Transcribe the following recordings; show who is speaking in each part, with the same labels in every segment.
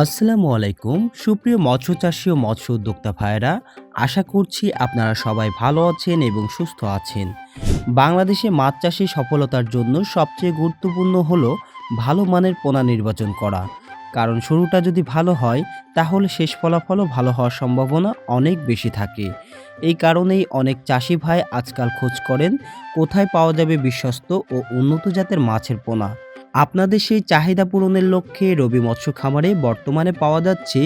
Speaker 1: আসসালামু আলাইকুম সুপ্রিয় মৎস্য চাষী ও মৎস্য উদ্যোক্তা ভাইয়েরা, আশা করছি আপনারা সবাই ভালো আছেন এবং সুস্থ আছেন। বাংলাদেশে মাছ চাষে সফলতার জন্য সবচেয়ে গুরুত্বপূর্ণ হলো ভালো মানের পোনা নির্বাচন করা। কারণ শুরুটা যদি ভালো হয় তাহলে শেষ ফলাফলও ভালো হওয়ার সম্ভাবনা অনেক বেশি থাকে। এই কারণেই অনেক চাষি ভাই আজকাল খোঁজ করেন কোথায় পাওয়া যাবে বিশ্বস্ত ও উন্নত জাতের মাছের পোনা। আপনাদের সেই চাহিদা পূরণের লক্ষ্যে রবি মৎস্য খামারে বর্তমানে পাওয়া যাচ্ছে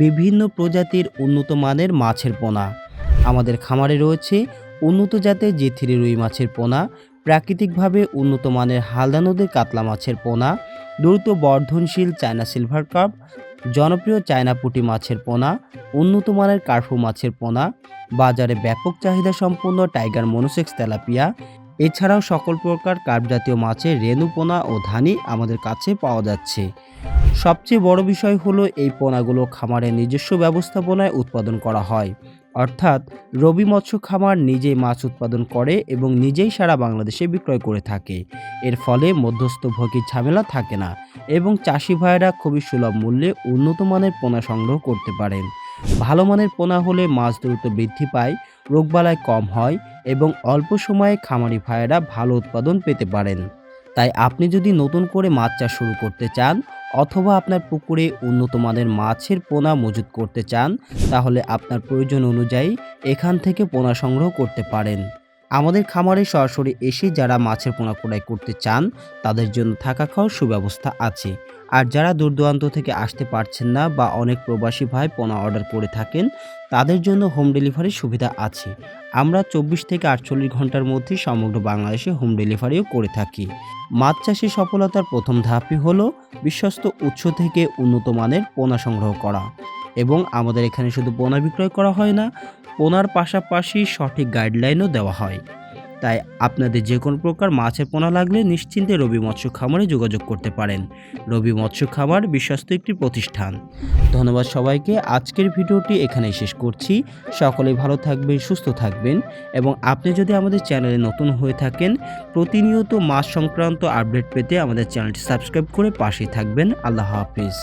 Speaker 1: বিভিন্ন প্রজাতির উন্নত মানের মাছের পোনা। আমাদের খামারে রয়েছে উন্নত জাতের জি3 রুই মাছের পোনা, প্রাকৃতিকভাবে উন্নত মানের হালদা নদীর কাতলা মাছের পোনা, দ্রুত বর্ধনশীল চায়না সিলভার কার্প, জনপ্রিয় চায়না পুঁটি মাছের পোনা, উন্নত মানের কার্পু মাছের পোনা, বাজারে ব্যাপক চাহিদা সম্পন্ন টাইগার মনোসেক্স তেলাপিয়া, এছাড়াও সকল প্রকার কার্প জাতীয় মাছের রেণু পোনা ও ধানি আমাদের কাছে পাওয়া যাচ্ছে। সবচেয়ে বড় বিষয় হলো এই পোনাগুলো খামারের নিজস্ব ব্যবস্থাপনায় উৎপাদন করা হয়, অর্থাৎ রবি মৎস্য খামার নিজেই মাছ উৎপাদন করে এবং নিজেই সারা বাংলাদেশে বিক্রয় করে থাকে। এর ফলে মধ্যস্থভোগীর ঝামেলা থাকে না এবং চাষি ভাইয়েরা খুবই সুলভ মূল্যে উন্নত মানের পোনা সংগ্রহ করতে পারেন। ভালো মানের পোনা হলে মাছ দ্রুত বৃদ্ধি পায়, রোগবালাই কম হয় এবং অল্প সময়ে খামারি ভাইয়েরা ভালো উৎপাদন পেতে পারেন। তাই আপনি যদি নতুন করে মাছ চাষ শুরু করতে চান অথবা আপনার পুকুরে উন্নত মানের মাছের পোনা মজুত করতে চান, তাহলে আপনার প্রয়োজন অনুযায়ী এখান থেকে পোনা সংগ্রহ করতে পারেন। আমাদের খামারে সরাসরি এসে যারা মাছের পোনা ক্রয় করতে চান তাদের জন্য থাকা খাওয়ার সুব্যবস্থা আছে। আর যারা দূর দূরান্ত থেকে আসতে পারছেন না বা অনেক প্রবাসী ভাই পোনা অর্ডার করে থাকেন, তাদের জন্য হোম ডেলিভারির সুবিধা আছে। আমরা 24 থেকে 48 ঘন্টার মধ্যে সমগ্র বাংলাদেশে হোম ডেলিভারিও করে থাকি। মাছ চাষে সফলতার প্রথম ধাপই হলো বিশ্বস্ত উৎস থেকে উন্নত মানের পোনা সংগ্রহ করা। এবং আমাদের এখানে শুধু পোনা বিক্রয় করা হয় না, পোনার পাশাপাশি সঠিক গাইডলাইনও দেওয়া হয়। তাই আপনাদের যে কোনো প্রকার মাছের পোনা লাগলে নিশ্চিন্তে রবি মৎস্য খামারে যোগাযোগ করতে পারেন। রবি মৎস্য খামার বিশ্বস্ত একটি প্রতিষ্ঠান। ধন্যবাদ সবাইকে। আজকের ভিডিওটি এখানেই শেষ করছি। সকলেই ভালো থাকবেন, সুস্থ থাকবেন এবং আপনি যদি আমাদের চ্যানেলে নতুন হয়ে থাকেন, প্রতিনিয়ত মাছ সংক্রান্ত আপডেট পেতে আমাদের চ্যানেলটি সাবস্ক্রাইব করে পাশেই থাকবেন। আল্লাহ হাফিজ।